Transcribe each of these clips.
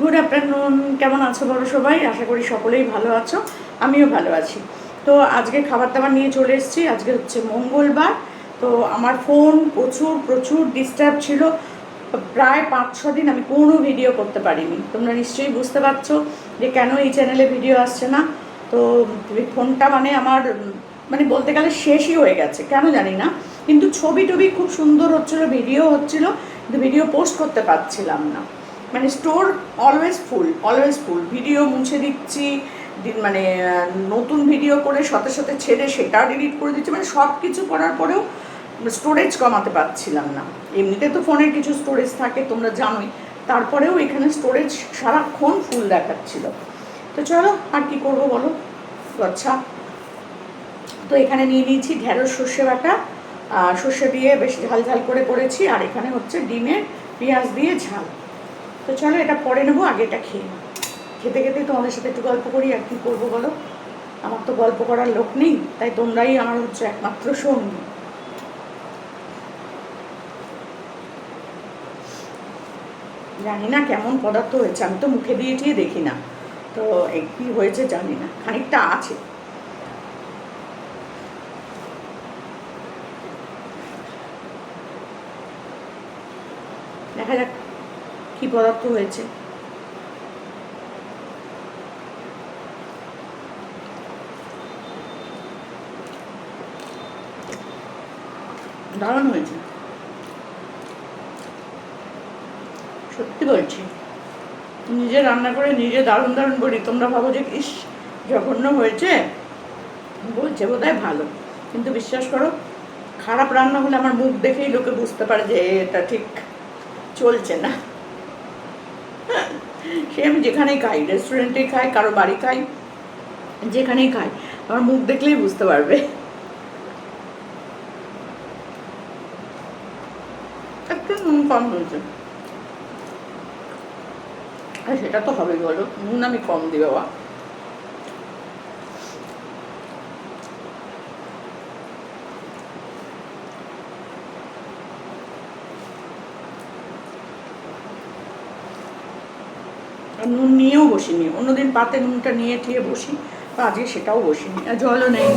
Good afternoon. কেমন আছো বলো সবাই? আশা করি সকলেই ভালো আছো, আমিও ভালো আছি। তো আজকে খাবার দাবার নিয়ে চলে এসেছি। আজকে হচ্ছে মঙ্গলবার। তো আমার ফোন প্রচুর প্রচুর ডিস্টার্ব ছিল। প্রায় 5-6 দিন আমি কোনো ভিডিও করতে পারিনি। তোমরা নিশ্চয়ই বুঝতে পারছো যে কেন এই চ্যানেলে ভিডিও আসছে না। তো ফোনটা মানে আমার মানে বলতে গেলে শেষই হয়ে গেছে, কেন জানি না। কিন্তু ছবি টবি খুব সুন্দর হচ্ছিলো, ভিডিও হচ্ছিলো, কিন্তু ভিডিও পোস্ট করতে পারছিলাম না। মানে স্টোর অলওয়েজ ফুল ভিডিও মুছে দিচ্ছি, মানে নতুন ভিডিও করে সাথে সাথে ছেড়ে সেটা ডিলিট করে দিচ্ছি, মানে সব কিছু করার পরেও স্টোরেজ কমাতে পারছিলাম না। এমনিতে তো ফোনের কিছু স্টোরেজ থাকে তোমরা জানোই, তারপরেও এখানে স্টোরেজ সারাক্ষণ ফুল দেখাচ্ছিল। তো চলো আর কি করবো বলো। আচ্ছা, তো এখানে নিয়ে নিয়েছি ঢেঁড়স সর্ষে বাটা, সর্ষে দিয়ে বেশ ঝাল ঝাল করে করেছি, আর এখানে হচ্ছে ডিমের পেঁয়াজ দিয়ে ঝাল। তো চলো এটা পরে নেবো, আগে এটা খেয়ে নেবো। খেতে খেতে তোমাদের সাথে একটু গল্প করি, আর কি করবো বলো। আমার তো গল্প করার লোক নেই, তাই তোমরাই আমার হচ্ছে একমাত্র সঙ্গী। জানি না কেমন পদার্থ হয়েছে, আমি তো মুখে দিয়ে দেখি না, তো কি হয়েছে জানি না, খানিকটা আছে। দেখা যাক কি পদার্থ হয়েছে। দারুণ হয়েছে, সত্যি বলছি। নিজে রান্না করে নিজে দারুণ দারুণ বলি, তোমরা ভাবো যে ইস জঘন্য হয়েছে, বলছে বোধহয় ভালো। কিন্তু বিশ্বাস করো, খারাপ রান্না হলে আমার মুখ দেখেই লোকে বুঝতে পারে যে এটা ঠিক চলছে না। সে আমি যেখানেই খাই, রেস্টুরেন্টে খাই, কারো বাড়ি খাই, যেখানেই খাই, আমার মুখ দেখলেই বুঝতে পারবে। একটু নুন কম হয়েছে, আর সেটা তো হবেই বলো, নুন আমি কম দিই বাবা। নুন নিয়েও বসিনি, অন্যদিন পাতে নুনটা নিয়ে ঠিয়ে বসি, তো আজকে সেটাও বসিনি, আর জলও নেই।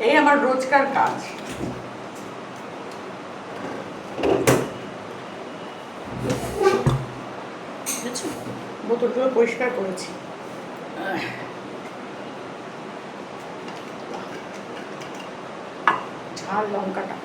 এই আমার রোজকার কাজ। বুঝেছো, বোতলগুলো পরিষ্কার করেছি। ঝাল লঙ্কাটা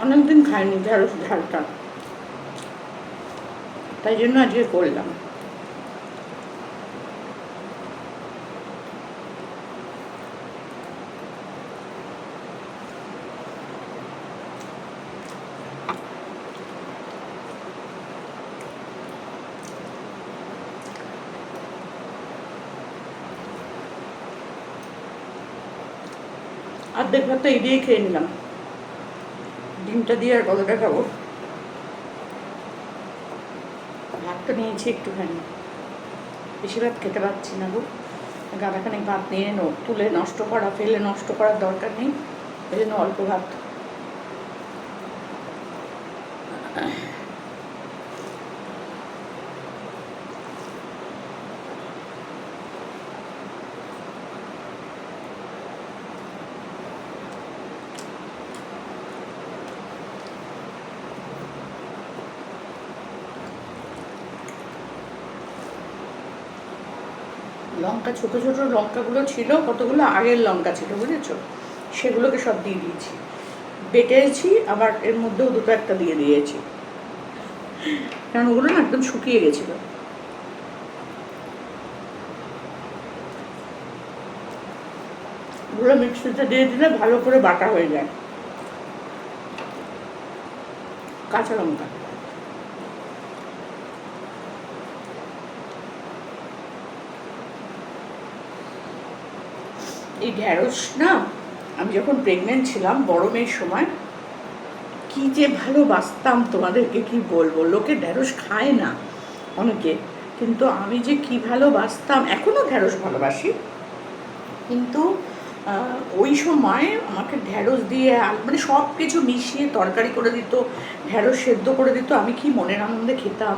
অনেকদিন খাইনি ঢেঁড়স ঝালটা, তাই জন্য আজকে করলাম। অর্ধেক ভাত তো এই দিয়েই খেয়ে নিলাম, ডিমটা দিয়ে আর কতটা খাবো। ভাতটা নিয়েছি একটুখানি, বেশি ভাত খেতে পারছি না গো। গাদাখানি ভাত নিয়ে তুলে নষ্ট করা, ফেলে নষ্ট করার দরকার নেই, এই জন্য অল্প ভাত। লঙ্কা ছোটো ছোটো লঙ্কাগুলো ছিল, কতগুলো আগের লঙ্কা ছিল বুঝেছো, সেগুলোকে সব দিয়ে দিয়েছি, বেটেছি, আবার এর মধ্যেও দুটো একটা দিয়ে দিয়েছি, কারণ ওগুলো না একদম শুকিয়ে গেছিলো। ওগুলো মিক্সিতে দিয়ে দিলে ভালো করে বাটা হয়ে যায়। কাঁচা লঙ্কা এই ঢ্যাঁড়স না, আমি যখন প্রেগনেন্ট ছিলাম বড় মেয়ের সময় কি যে ভালোবাসতাম, তোমাদেরকে কি বলবো। লোকে ঢ্যাঁড়স খায় না অনেকে, কিন্তু আমি যে কি ভালোবাসতাম, এখনও ঢ্যাঁড়স ভালোবাসি। কিন্তু ওই সময় আমাকে ঢ্যাঁড়স দিয়ে মানে সব কিছু মিশিয়ে তরকারি করে দিত, ঢ্যাঁড়স সেদ্ধ করে দিত, আমি কি মনের আনন্দে খেতাম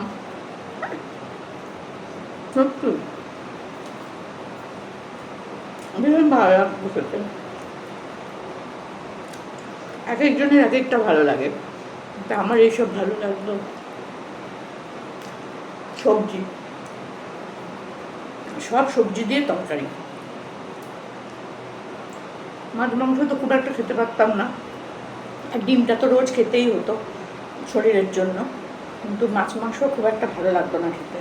সত্যি, ভীষণ ভালো লাগতো খেতে। এক একজনের এক একটা ভালো লাগে, তা আমার এইসব ভালো লাগতো। সবজি, সব সবজি দিয়ে তরকারি। মাছ মাংস তো খুব একটা খেতে পারতাম না, আর ডিমটা তো রোজ খেতেই হতো শরীরের জন্য, কিন্তু মাছ মাংস খুব একটা ভালো লাগতো না খেতে।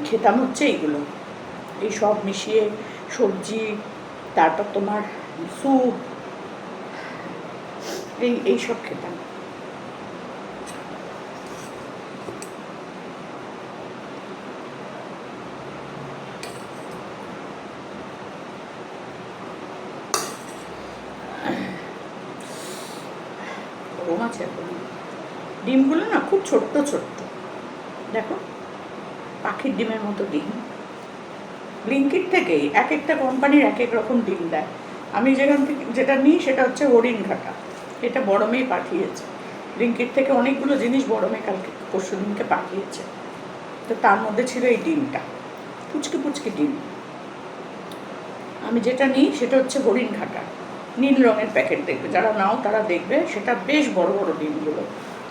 খেতাম হচ্ছে এইগুলো, এই সব মিশিয়ে সবজি, তারপর তোমার স্যুপ, এইসব খেতাম। গরম আছে এখন। ডিমগুলো না খুব ছোট্ট ছোট্ট, দেখো পাখির ডিমের মতো ডিম। ব্লিঙ্কিট থেকেই এক একটা কোম্পানির এক এক রকম ডিম দেয়। আমি যেখান থেকে যেটা নিই সেটা হচ্ছে হরিণঘাটা, এটা বড় মেয়ে পাঠিয়েছে। ব্লিঙ্কিট থেকে অনেকগুলো জিনিস বড় মেয়ে কালকে পরশু দিনকে পাঠিয়েছে, তো তার মধ্যে ছিল এই ডিমটা, পুচকি পুচকি ডিম। আমি যেটা নিই সেটা হচ্ছে হরিণঘাটা, নীল রঙের প্যাকেট, দেখবে যারা নাও তারা দেখবে, সেটা বেশ বড় বড় ডিমগুলো।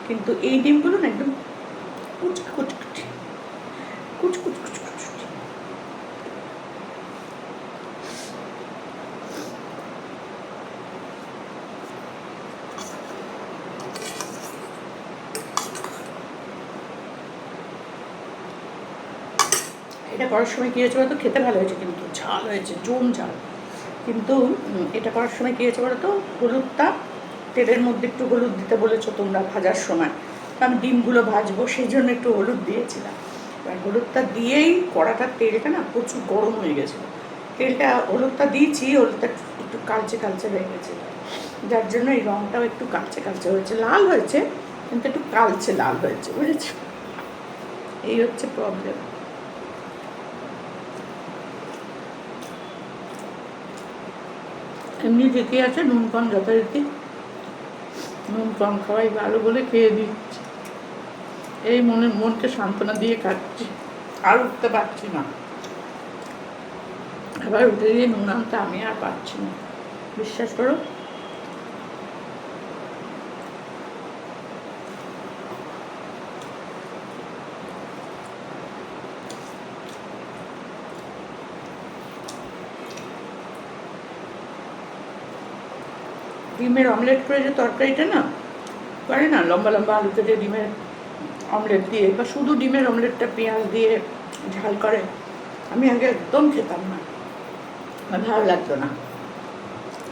কিন্তু এই ডিমগুলো না একদম কুচকি কুচকুচি কুচকুচ কুচকুচ। এটা করার সময় কী হয়েছে বলতো, খেতে ভালো হয়েছে কিন্তু ঝাল হয়েছে, জম ঝাল। কিন্তু এটা করার সময় কী হয়েছে বলতো, হলুদটা তেলের মধ্যে একটু হলুদ দিতে বলেছো তোমরা ভাজার সময়, তো আমি ডিমগুলো ভাজবো সেই জন্য একটু হলুদ দিয়েছিলাম। এবার হলুদটা দিয়েই কড়াটার তেলটা না প্রচুর গরম হয়ে গেছিলো, তেলটা হলুদটা দিয়েছি, হলুদটা একটু কালচে কালচে হয়ে গেছিলো, যার জন্য এই রঙটাও একটু কালচে কালচে হয়েছে, লাল হয়েছে কিন্তু একটু কালচে লাল হয়েছে, বুঝেছো? এই হচ্ছে প্রবলেম। এমনি ঠিকই আছে, নুন কম যথারীতি, নুন কম খাওয়াই ভালো বলে খেয়ে দিচ্ছি, এই মনকে সান্ত্বনা দিয়ে খাচ্ছি, আর উঠতে পারছি না। আবার উঠে দিয়ে নুন আনতে আমি আর পারছি না, বিশ্বাস করো। ডিমের অমলেট করে যে তরকারিটা না করে না, লম্বা লম্বা আলু কেটে ডিমের অমলেট দিয়ে, বা শুধু ডিমের অমলেটটা পেঁয়াজ দিয়ে ঝাল করে, আমি আগে একদম খেতাম না, আমার ভালো লাগতো না,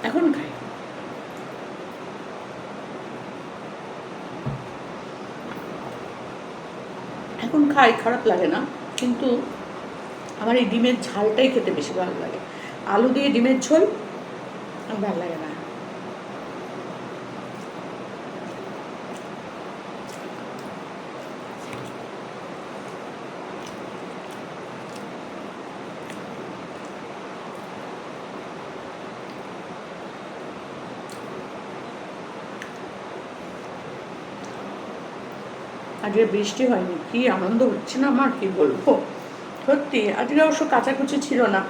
এখন খাই। এখন খাই, খারাপ লাগে না, কিন্তু আমার এই ডিমের ঝালটাই খেতে বেশি ভালো লাগে। আলু দিয়ে ডিমের ঝোল আমার ভালো লাগে না। আজকে বৃষ্টি হয়নি, কি আনন্দ হচ্ছে না আমার, কি বলবো। সত্যি আজকে অবশ্য কাচাকুচি ছিল না,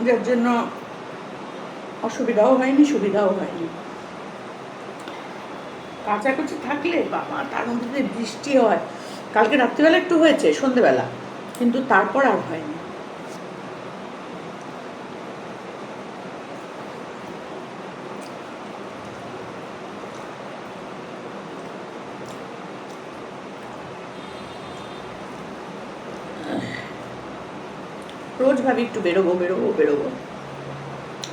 যার জন্য অসুবিধাও হয়নি সুবিধাও হয়নি। কাচাকুচি থাকলে বাবা, তার মধ্যে বৃষ্টি হয়, কালকে রাত্রিবেলা একটু হয়েছে সন্ধেবেলা, কিন্তু তারপর আর হয়নি। রোজ ভাবি একটু বেরোবো বেরোবো বেরোবো,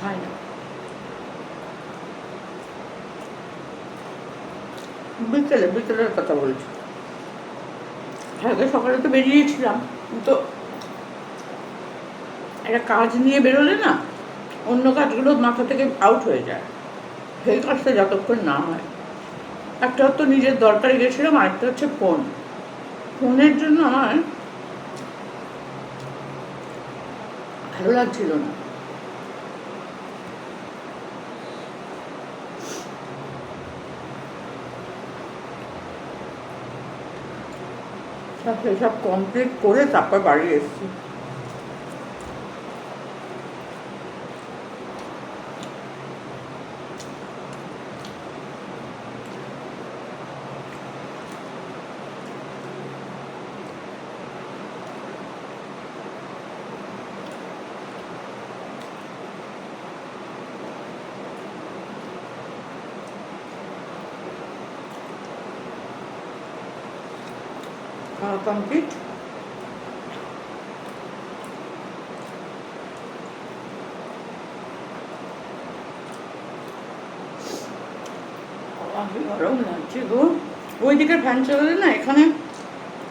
হয় না। বিকেলের কথা বলছি, আগে সকালে তো বেরিয়েছিলাম, কিন্তু একটা কাজ নিয়ে বেরোলে না অন্য কাজগুলো মাথা থেকে আউট হয়ে যায়, সেই কাজটা যতক্ষণ না হয়। একটা তো নিজের দরকারে গেছিলাম, আরেকটা হচ্ছে ফোনের জন্য আমার ভালো লাগছিল না। সেসব কমপ্লিট করে তারপর বাড়ি এসেছি। কমপ্লিট। গরম লাগছে গো। ওইদিকে ফ্যান চালালে না, এখানে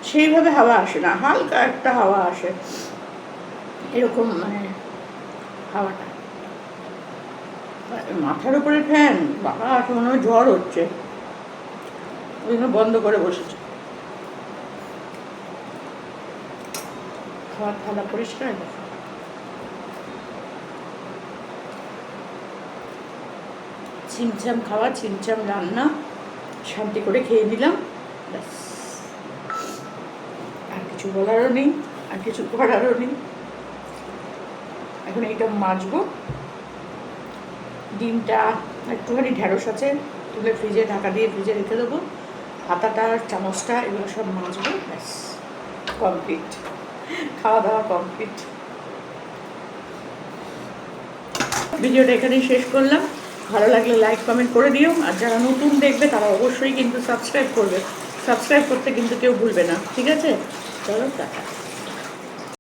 সেইভাবে হাওয়া আসে না, হালকা একটা হাওয়া আসে, এরকম মানে হাওয়াটা। মাথার উপরে ফ্যান, বাবা মনে হয় ঝড় হচ্ছে, ওই জন্য বন্ধ করে বসেছে। খাওয়ার থালা পরিষ্কার দেখো। ছিমছাম খাওয়া, ছিমছাম রান্না, শান্তি করে খেয়ে নিলাম, ব্যাস। আর কিছু বলারও নেই, আর কিছু করারও নেই। এখন এইটা মাজবো। ডিমটা একটুখানি ঢ্যাঁড়স আছে, তুলে ফ্রিজে ঢাকা দিয়ে ফ্রিজে রেখে দেবো। হাতাটা আর চামচটা এগুলো সব মাজবো, ব্যাস কমপ্লিট, খাওয়া দাওয়া কমপ্লিট। ভিডিওটা এখানেই শেষ করলাম। ভালো লাগলে লাইক কমেন্ট করে দিও, আর যারা নতুন দেখবে তারা অবশ্যই কিন্তু সাবস্ক্রাইব করবে। সাবস্ক্রাইব করতে কিন্তু কেউ ভুলবে না, ঠিক আছে? চলো টাটা।